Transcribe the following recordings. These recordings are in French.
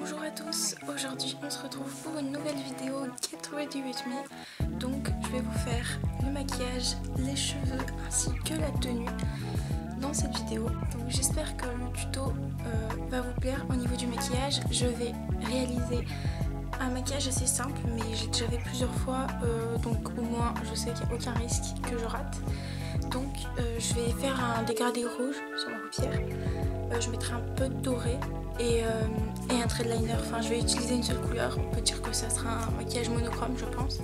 Bonjour à tous, aujourd'hui on se retrouve pour une nouvelle vidéo Get Ready With Me. Donc je vais vous faire le maquillage, les cheveux ainsi que la tenue dans cette vidéo. Donc j'espère que le tuto va vous plaire. Au niveau du maquillage, je vais réaliser un maquillage assez simple, mais j'ai déjà fait plusieurs fois, donc au moins je sais qu'il n'y a aucun risque que je rate. Donc je vais faire un dégradé rouge sur ma paupière, je mettrai un peu de doré et un trait de liner. Enfin, je vais utiliser une seule couleur, on peut dire que ça sera un maquillage monochrome je pense.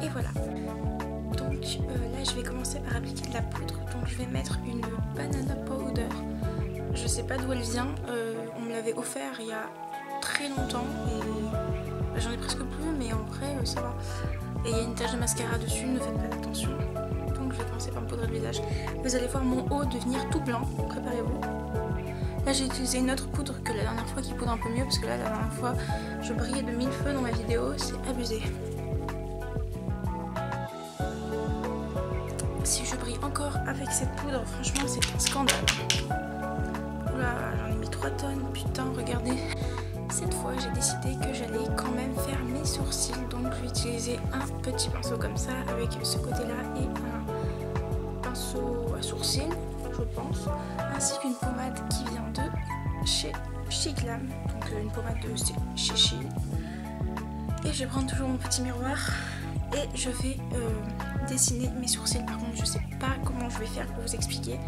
Et voilà. Donc là je vais commencer par appliquer de la poudre. Donc je vais mettre une banana powder. Je sais pas d'où elle vient, on me l'avait offert il y a très longtemps et j'en ai presque plus, mais en vrai ça va. Et il y a une tache de mascara dessus, ne faites pas attention. Donc je vais commencer par me poudrer le visage. Vous allez voir mon haut devenir tout blanc, préparez-vous. Là j'ai utilisé une autre poudre que la dernière fois qui poudre un peu mieux, parce que là la dernière fois je brillais de mille feux dans ma vidéo, c'est abusé. Si je brille encore avec cette poudre, franchement c'est un scandale. Oula, j'en ai mis 3 tonnes, putain, regardez. Cette fois j'ai décidé que j'allais quand même faire mes sourcils, donc je vais utiliser un petit pinceau comme ça avec ce côté là et un pinceau à sourcils je pense, ainsi qu'une pommade qui vient de chez Glam, donc une pommade de chez Chi. Et je vais prendre toujours mon petit miroir et je vais dessiner mes sourcils. Par contre je sais pas comment je vais faire pour vous expliquer.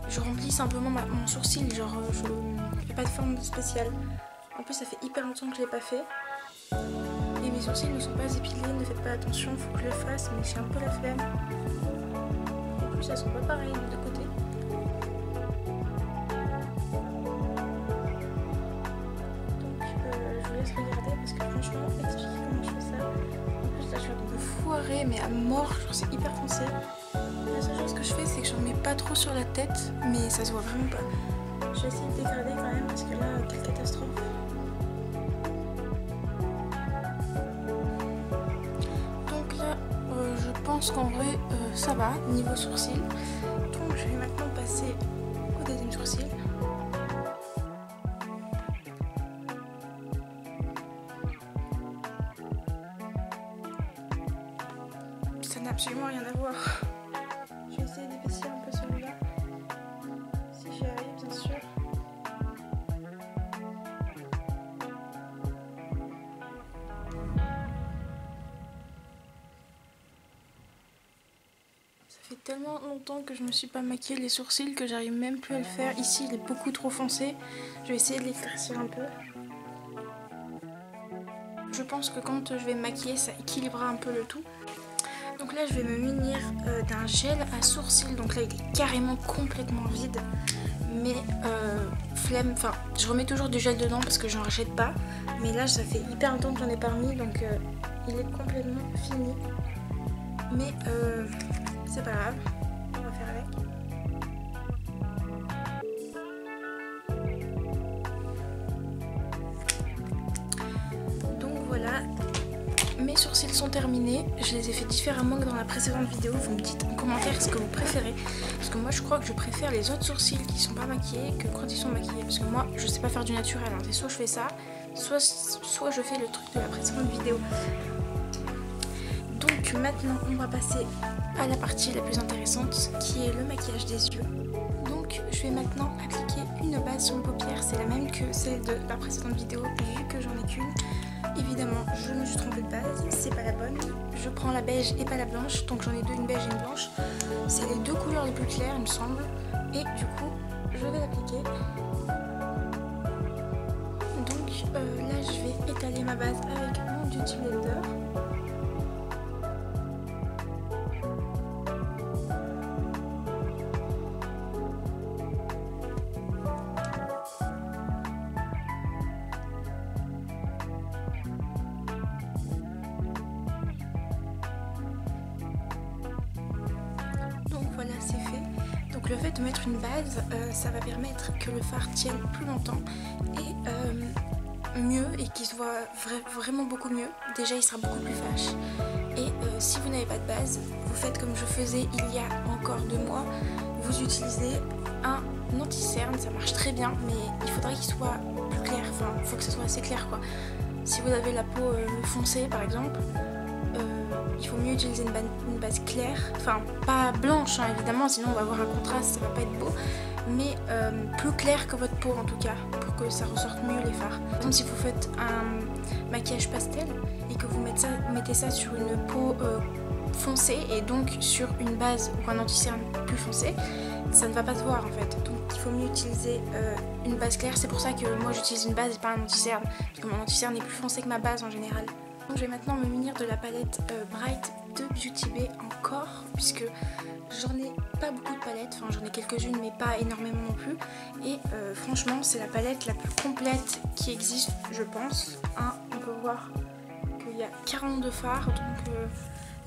Je remplis simplement mon sourcil, genre je fais pas de forme spéciale. En plus ça fait hyper longtemps que je l'ai pas fait. Et mes sourcils ne sont pas épilés, ne faites pas attention, faut que je le fasse, mais j'ai un peu la flemme. En plus elles sont pas pareilles de côté. Regarder parce que franchement expliquer comment je fais ça. En plus là je vais me foirer mais à mort, genre c'est hyper foncé. La seule chose que je fais c'est que j'en mets pas trop sur la tête, mais ça se voit vraiment pas. Je vais essayer de dégrader quand même parce que là quelle catastrophe. Donc là je pense qu'en vrai ça va niveau sourcil. Donc je vais maintenant passer au deuxième sourcil. Ça n'a absolument rien à voir. Je vais essayer d'épaissir un peu celui-là. Si j'y arrive, bien sûr. Ça fait tellement longtemps que je me suis pas maquillé les sourcils que j'arrive même plus à le faire. Ici, il est beaucoup trop foncé. Je vais essayer de l'éclaircir un peu. Je pense que quand je vais me maquiller, ça équilibrera un peu le tout. Donc là je vais me munir d'un gel à sourcils, donc là il est carrément complètement vide, mais flemme, enfin je remets toujours du gel dedans parce que j'en rachète pas, mais là ça fait hyper longtemps que j'en ai pas remis, donc il est complètement fini, mais c'est pas grave, on va faire avec. Donc voilà. Mes sourcils sont terminés, je les ai fait différemment que dans la précédente vidéo. Vous me dites en commentaire ce que vous préférez, parce que moi je crois que je préfère les autres sourcils qui sont pas maquillés que quand ils sont maquillés, parce que moi je sais pas faire du naturel, hein. C'est soit je fais ça, soit je fais le truc de la précédente vidéo. Donc maintenant on va passer à la partie la plus intéressante qui est le maquillage des yeux. Donc je vais maintenant appliquer une base sur mes paupières, c'est la même que celle de la précédente vidéo vu que j'en ai qu'une. Évidemment, je me suis trompée de base, c'est pas la bonne. Je prends la beige et pas la blanche, donc j'en ai deux, une beige et une blanche. C'est les deux couleurs les plus claires, il me semble. Et du coup, je vais l'appliquer. Donc là, je vais étaler ma base avec mon Beauty Blender. Voilà, c'est fait. Donc le fait de mettre une base, ça va permettre que le fard tienne plus longtemps et mieux, et qu'il se voit vraiment beaucoup mieux. Déjà il sera beaucoup plus fâche. Et si vous n'avez pas de base, vous faites comme je faisais il y a encore 2 mois. Vous utilisez un anti-cerne, ça marche très bien, mais il faudrait qu'il soit plus super clair, enfin il faut que ce soit assez clair quoi. Si vous avez la peau foncée par exemple, il faut mieux utiliser une base claire, enfin pas blanche hein, évidemment, sinon on va avoir un contraste, ça va pas être beau, mais plus clair que votre peau en tout cas, pour que ça ressorte mieux les fards. Par exemple si vous faites un maquillage pastel et que vous mettez ça sur une peau foncée et donc sur une base ou un anti-cerne plus foncé, ça ne va pas se voir en fait. Donc il faut mieux utiliser une base claire, c'est pour ça que moi j'utilise une base et pas un anti-cerne, parce que mon anti-cerne est plus foncé que ma base en général. Donc je vais maintenant me munir de la palette Bright de Beauty Bay encore, puisque j'en ai pas beaucoup de palettes, enfin j'en ai quelques-unes mais pas énormément non plus. Et franchement c'est la palette la plus complète qui existe je pense. Hein, on peut voir qu'il y a 42 fards, donc,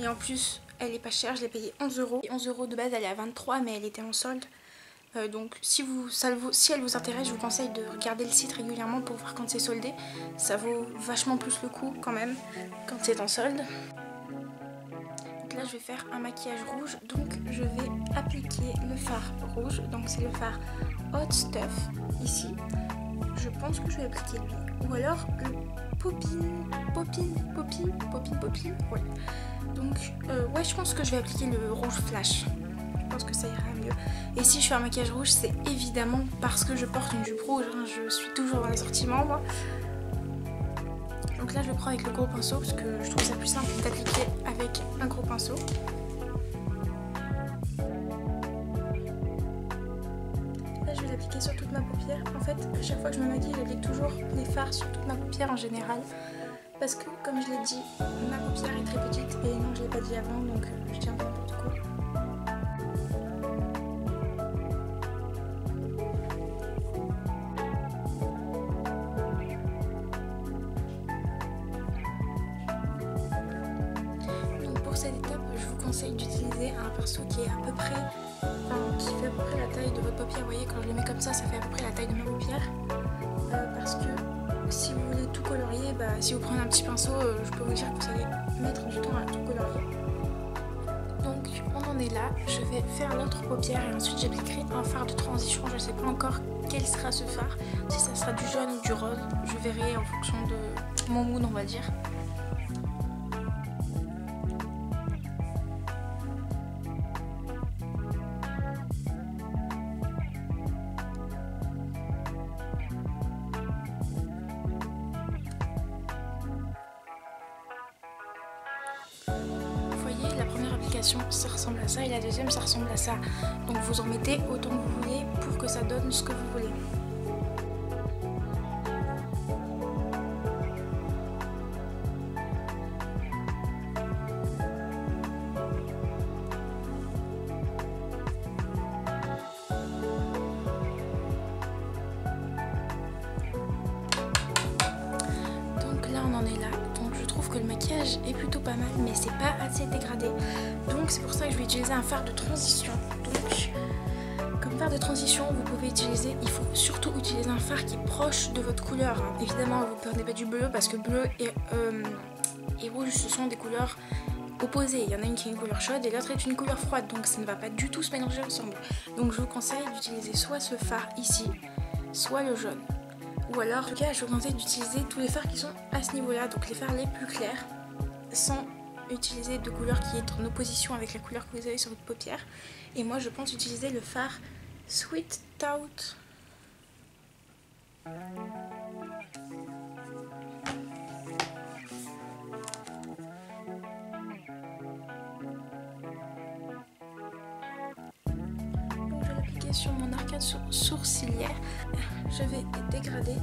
et en plus elle est pas chère, je l'ai payée 11 €. Et 11 € de base elle est à 23 mais elle était en solde. Donc si elle vous intéresse, je vous conseille de regarder le site régulièrement pour voir quand c'est soldé. Ça vaut vachement plus le coup quand même quand c'est en solde. Donc là je vais faire un maquillage rouge, donc je vais appliquer le fard rouge. Donc c'est le fard Hot Stuff ici. Je pense que je vais appliquer lui. Ou alors le Poppin. Ouais. Donc ouais, je pense que je vais appliquer le rouge flash. Je pense que ça ira mieux. Et si je fais un maquillage rouge, c'est évidemment parce que je porte une jupe rouge, hein. Je suis toujours dans l'assortiment moi. Donc là je le prends avec le gros pinceau parce que je trouve ça plus simple d'appliquer avec un gros pinceau. Là je vais l'appliquer sur toute ma paupière. En fait à chaque fois que je me maquille, j'applique toujours les fards sur toute ma paupière en général. Parce que comme je l'ai dit, ma paupière est très petite et non je ne l'ai pas dit avant, donc je tiens pas n'importe quoi. Pour cette étape, je vous conseille d'utiliser un pinceau qui est à peu près, qui fait à peu près la taille de votre paupière. Vous voyez, quand je le mets comme ça fait à peu près la taille de ma paupière. Parce que si vous voulez tout colorier, si vous prenez un petit pinceau, je peux vous dire que vous allez mettre du temps à tout colorier. Donc on en est là. Je vais faire l'autre paupière et ensuite j'appliquerai un fard de transition. Je ne sais pas encore quel sera ce fard, si ça sera du jaune ou du rose. Je verrai en fonction de mon mood, on va dire. La première application ça ressemble à ça et la deuxième ça ressemble à ça. Donc vous en mettez autant que vous voulez pour que ça donne ce que vous voulez. Donc là on en est là. Que le maquillage est plutôt pas mal mais c'est pas assez dégradé, donc c'est pour ça que je vais utiliser un fard de transition. Donc comme fard de transition vous pouvez utiliser, il faut surtout utiliser un fard qui est proche de votre couleur, hein. Évidemment vous ne prenez pas du bleu parce que bleu et rouge ce sont des couleurs opposées, il y en a une qui est une couleur chaude et l'autre est une couleur froide, donc ça ne va pas du tout se mélanger ensemble. Donc je vous conseille d'utiliser soit ce fard ici, soit le jaune. Ou alors, en tout cas, je vous conseille d'utiliser tous les fards qui sont à ce niveau-là, donc les fards les plus clairs, sans utiliser de couleur qui est en opposition avec la couleur que vous avez sur votre paupière. Et moi, je pense utiliser le fard Sweet Tout. Sur mon arcade sourcilière, je vais dégrader.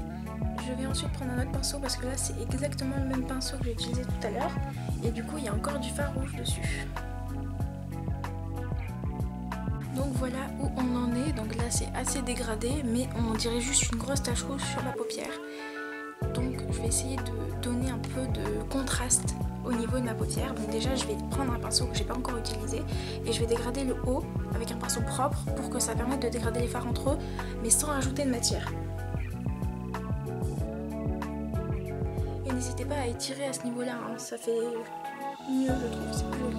Je vais ensuite prendre un autre pinceau parce que là c'est exactement le même pinceau que j'ai utilisé tout à l'heure et du coup il y a encore du fard rouge dessus. Donc voilà où on en est. Donc là c'est assez dégradé mais on dirait juste une grosse tache rouge sur la paupière. Donc je vais essayer de donner un peu de contraste au niveau de ma paupière. Donc déjà je vais prendre un pinceau que j'ai pas encore utilisé et je vais dégrader le haut avec un pinceau propre pour que ça permette de dégrader les fards entre eux mais sans rajouter de matière. Et n'hésitez pas à étirer à ce niveau là, hein. Ça fait mieux je trouve, c'est plus joli.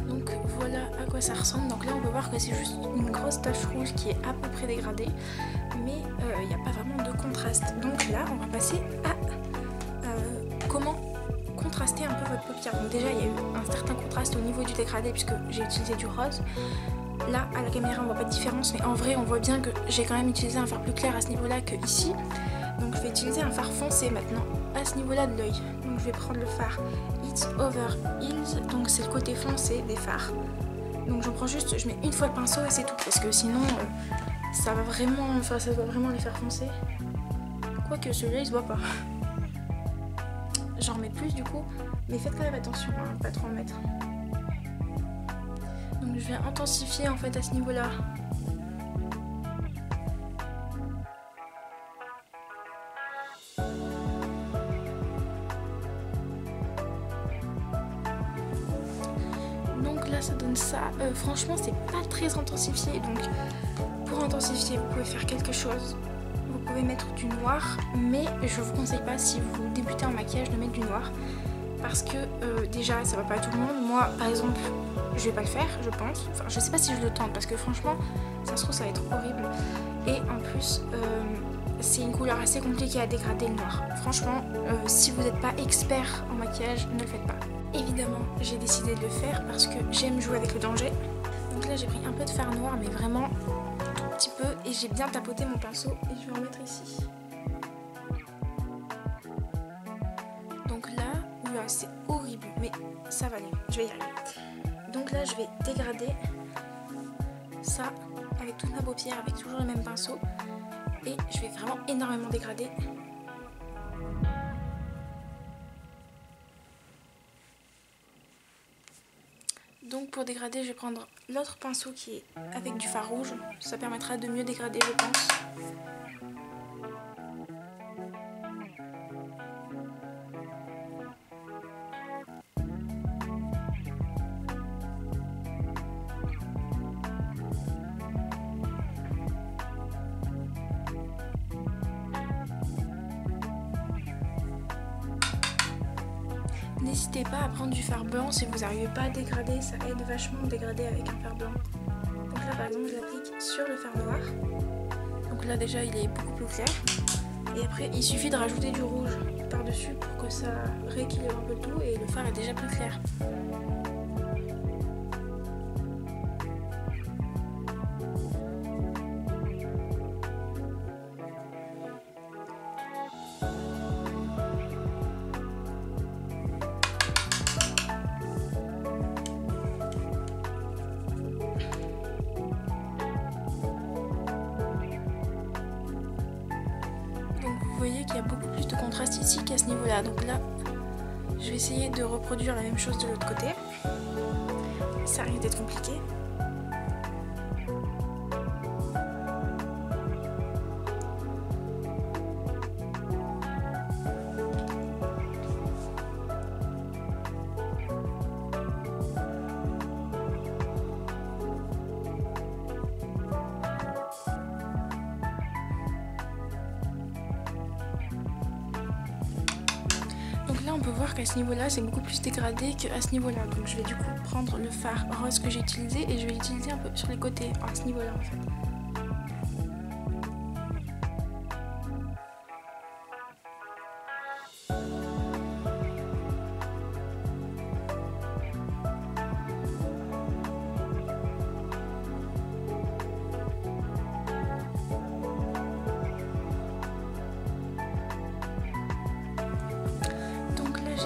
Donc voilà à quoi ça ressemble. Donc là on peut voir que c'est juste une grosse tache rouge qui est à peu près dégradée, mais il n'y a pas vraiment de contraste. Donc là on va passer à comment contraster un peu votre paupière. Donc déjà il y a eu un certain contraste au niveau du dégradé puisque j'ai utilisé du rose. Là à la caméra on voit pas de différence, mais en vrai on voit bien que j'ai quand même utilisé un fard plus clair à ce niveau là que ici. Donc je vais utiliser un fard foncé maintenant à ce niveau là de l'œil. Donc je vais prendre le fard It's Over Heels, donc c'est le côté foncé des fards. Donc j'en prends juste, je mets une fois le pinceau et c'est tout, parce que sinon ça va vraiment, enfin ça doit vraiment les faire foncer. Quoique celui-là il se voit pas. J'en remets plus du coup, mais faites quand même attention hein, pas trop en mettre. Donc je viens intensifier en fait à ce niveau là. Donc là ça donne ça, franchement c'est pas très intensifié, donc pour intensifier vous pouvez faire quelque chose. Vous pouvez mettre du noir, mais je vous conseille pas si vous débutez en maquillage de mettre du noir parce que déjà ça va pas à tout le monde. Moi par exemple je vais pas le faire je pense, enfin je sais pas si je le tente parce que franchement ça se trouve ça va être horrible et en plus c'est une couleur assez compliquée à dégrader le noir. Franchement si vous n'êtes pas expert en maquillage ne le faites pas. Évidemment j'ai décidé de le faire parce que j'aime jouer avec le danger. Donc là j'ai pris un peu de fard noir mais vraiment petit peu et j'ai bien tapoté mon pinceau et je vais en mettre ici. Donc là, oula c'est horrible mais ça va aller, je vais y arriver. Donc là je vais dégrader ça avec toute ma paupière avec toujours le même pinceau et je vais vraiment énormément dégrader. Donc pour dégrader je vais prendre l'autre pinceau qui est avec du fard rouge, ça permettra de mieux dégrader je pense. N'hésitez pas à prendre du fard blanc si vous n'arrivez pas à dégrader, ça aide vachement à dégrader avec un fard blanc. Donc là par exemple je l'applique sur le fard noir. Donc là déjà il est beaucoup plus clair. Et après il suffit de rajouter du rouge par dessus pour que ça rééquilibre un peu le tout et le fard est déjà plus clair. Vous voyez qu'il y a beaucoup plus de contraste ici qu'à ce niveau là, donc là je vais essayer de reproduire la même chose de l'autre côté. Ça risque d'être compliqué. Donc là on peut voir qu'à ce niveau là c'est beaucoup plus dégradé qu'à ce niveau là. Donc je vais du coup prendre le fard rose que j'ai utilisé et je vais l'utiliser un peu sur les côtés à ce niveau là en fait.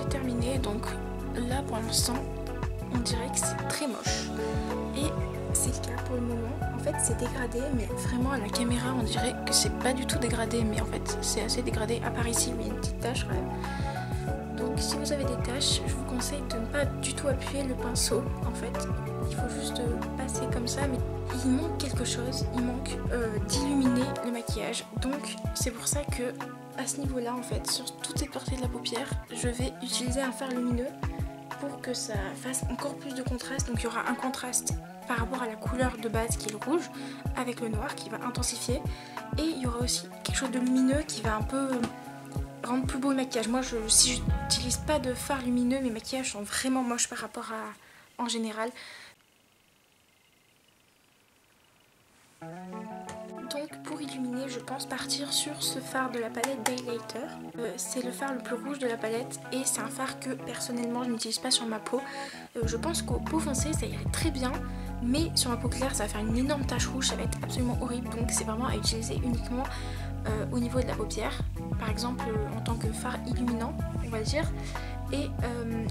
Terminé, donc là pour l'instant on dirait que c'est très moche et c'est le cas pour le moment. En fait c'est dégradé mais vraiment à la caméra on dirait que c'est pas du tout dégradé, mais en fait c'est assez dégradé, à part ici où il y a une petite tache quand même. Donc si vous avez des taches je vous conseille de ne pas du tout appuyer le pinceau en fait, il faut juste passer comme ça, mais il manque quelque chose, il manque d'illuminer le maquillage. Donc c'est pour ça que à ce niveau là en fait, sur toute cette partie de la paupière, je vais utiliser un fard lumineux pour que ça fasse encore plus de contraste. Donc il y aura un contraste par rapport à la couleur de base qui est le rouge avec le noir qui va intensifier, et il y aura aussi quelque chose de lumineux qui va un peu rendre plus beau le maquillage. Moi si je n'utilise pas de fard lumineux, mes maquillages sont vraiment moches par rapport à en général. Donc pour illuminer, je pense partir sur ce fard de la palette Daylighter. C'est le fard le plus rouge de la palette et c'est un fard que personnellement je n'utilise pas sur ma peau. Je pense qu'au peau foncée ça irait très bien, mais sur ma peau claire ça va faire une énorme tache rouge, ça va être absolument horrible. Donc c'est vraiment à utiliser uniquement au niveau de la paupière, par exemple en tant que fard illuminant on va dire. Et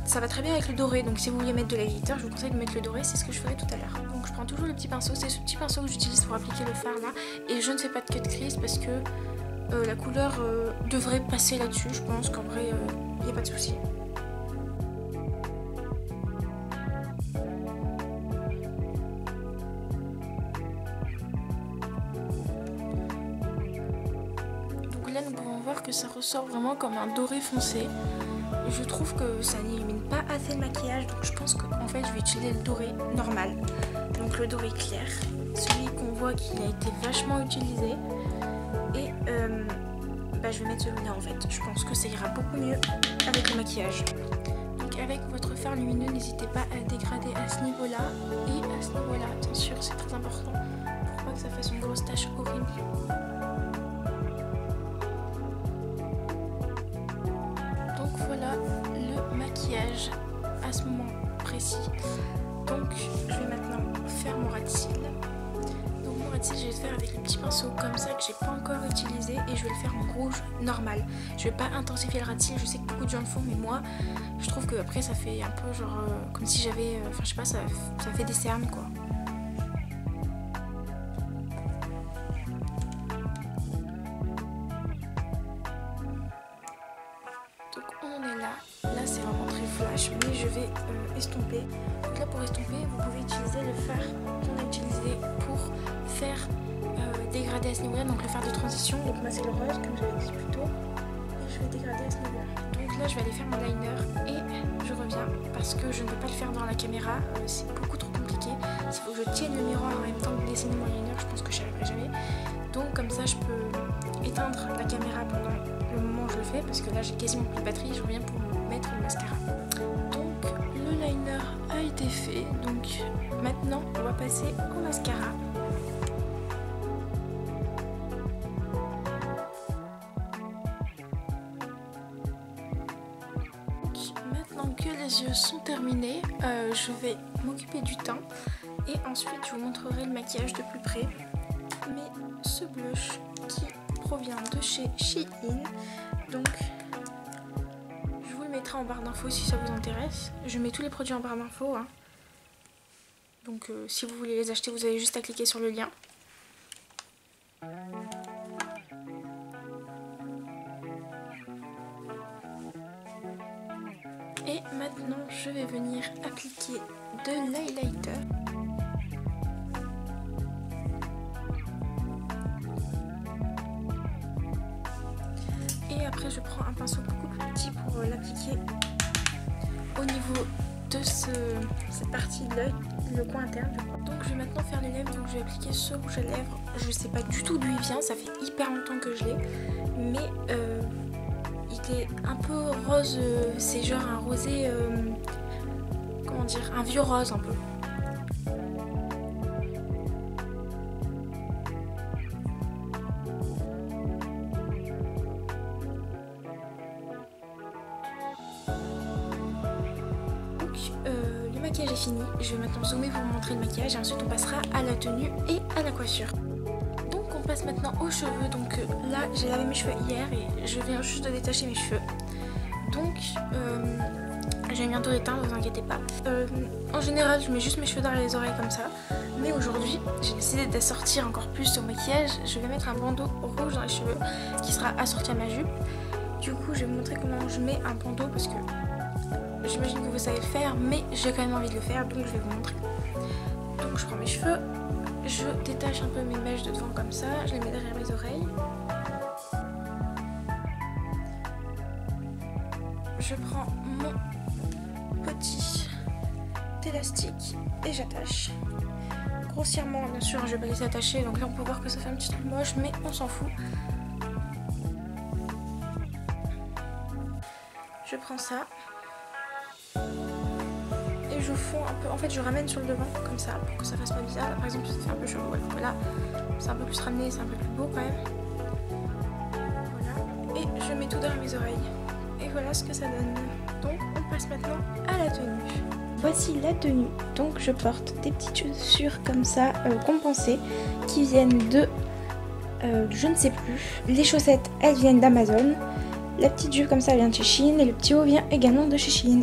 ça va très bien avec le doré, donc si vous voulez mettre de la glitter, je vous conseille de mettre le doré, c'est ce que je ferai tout à l'heure. Donc je prends toujours le petit pinceau, c'est ce petit pinceau que j'utilise pour appliquer le fard là, et je ne fais pas de cut crease parce que la couleur devrait passer là-dessus, je pense qu'en vrai il n'y a pas de souci. Donc là nous pouvons voir que ça ressort vraiment comme un doré foncé. Je trouve que ça n'illumine pas assez le maquillage, donc je pense qu'en fait je vais utiliser le doré normal, donc le doré clair, celui qu'on voit qu'il a été vachement utilisé, et je vais mettre celui-là en fait. Je pense que ça ira beaucoup mieux avec le maquillage. Donc avec votre fard lumineux, n'hésitez pas à dégrader à ce niveau-là, et à ce niveau-là, bien sûr, c'est très important pour pas que ça fasse une grosse tache horrible. Voilà le maquillage à ce moment précis. Donc je vais maintenant faire mon ras de cils. Donc mon ras de cils je vais le faire avec le petit pinceau comme ça que j'ai pas encore utilisé, et je vais le faire en rouge normal. Je vais pas intensifier le ras de cils, je sais que beaucoup de gens le font, mais moi je trouve que après ça fait un peu genre comme si j'avais, enfin je sais pas, ça fait des cernes quoi. Là c'est vraiment très flash, mais je vais estomper. Donc là pour estomper vous pouvez utiliser le fard qu'on a utilisé pour faire dégrader à ce niveau là, donc le fard de transition. Donc moi c'est le rose comme j'avais dit plus tôt, et je vais dégrader à ce niveau là. Donc là je vais aller faire mon liner et je reviens parce que je ne peux pas le faire dans la caméra, c'est beaucoup trop compliqué. S'il faut que je tienne le miroir en même temps que dessiner mon liner, je pense que je n'y arriverai jamais. Donc comme ça je peux éteindre la caméra pendant le moment où je le fais, parce que là j'ai quasiment plus de batterie, je reviens pour mettre le mascara. Donc le liner a été fait, donc maintenant on va passer au mascara. Donc, maintenant que les yeux sont terminés, je vais m'occuper du teint et ensuite je vous montrerai le maquillage de plus près. Mais ce blush qui provient de chez Shein, donc je vous le mettrai en barre d'infos si ça vous intéresse. Je mets tous les produits en barre d'infos, hein. Donc si vous voulez les acheter, vous avez juste à cliquer sur le lien. Et maintenant je vais venir appliquer de l'highlighter. Et après je prends un pinceau beaucoup plus petit pour l'appliquer au niveau de cette partie de l'œil, le coin interne. Donc je vais maintenant faire les lèvres, donc je vais appliquer ce rouge à lèvres. Je sais pas du tout d'où il vient, ça fait hyper longtemps que je l'ai, mais il est un peu rose, c'est genre un rosé, comment dire, un vieux rose un peu. Le maquillage est fini, je vais maintenant zoomer pour vous montrer le maquillage et ensuite on passera à la tenue et à la coiffure. Donc on passe maintenant aux cheveux. Donc là j'ai lavé mes cheveux hier et je viens juste de détacher mes cheveux. Donc je vais bientôt éteindre, ne vous inquiétez pas. En général je mets juste mes cheveux derrière les oreilles comme ça, mais aujourd'hui j'ai décidé d'assortir encore plus au maquillage. Je vais mettre un bandeau rouge dans les cheveux qui sera assorti à ma jupe. Du coup je vais vous montrer comment je mets un bandeau parce que j'imagine que vous savez le faire, mais j'ai quand même envie de le faire, donc je vais vous montrer. Donc je prends mes cheveux, je détache un peu mes mèches de devant comme ça, je les mets derrière mes oreilles. Je prends mon petit élastique et j'attache. Grossièrement, bien sûr, je vais pas laisser attacher, donc là on peut voir que ça fait un petit truc moche, mais on s'en fout. Je prends ça. Et et je fonds un peu, en fait je ramène sur le devant comme ça pour que ça fasse pas bizarre. Par exemple ça fait un peu chaud, alors que là c'est un peu plus ramené, c'est un peu plus beau quand même. Voilà, et je mets tout dans mes oreilles et voilà ce que ça donne. Donc on passe maintenant à la tenue. Voici la tenue, donc je porte des petites chaussures comme ça compensées qui viennent de je ne sais plus. Les chaussettes elles viennent d'Amazon, la petite jupe comme ça vient de chez Shein et le petit haut vient également de chez Shein.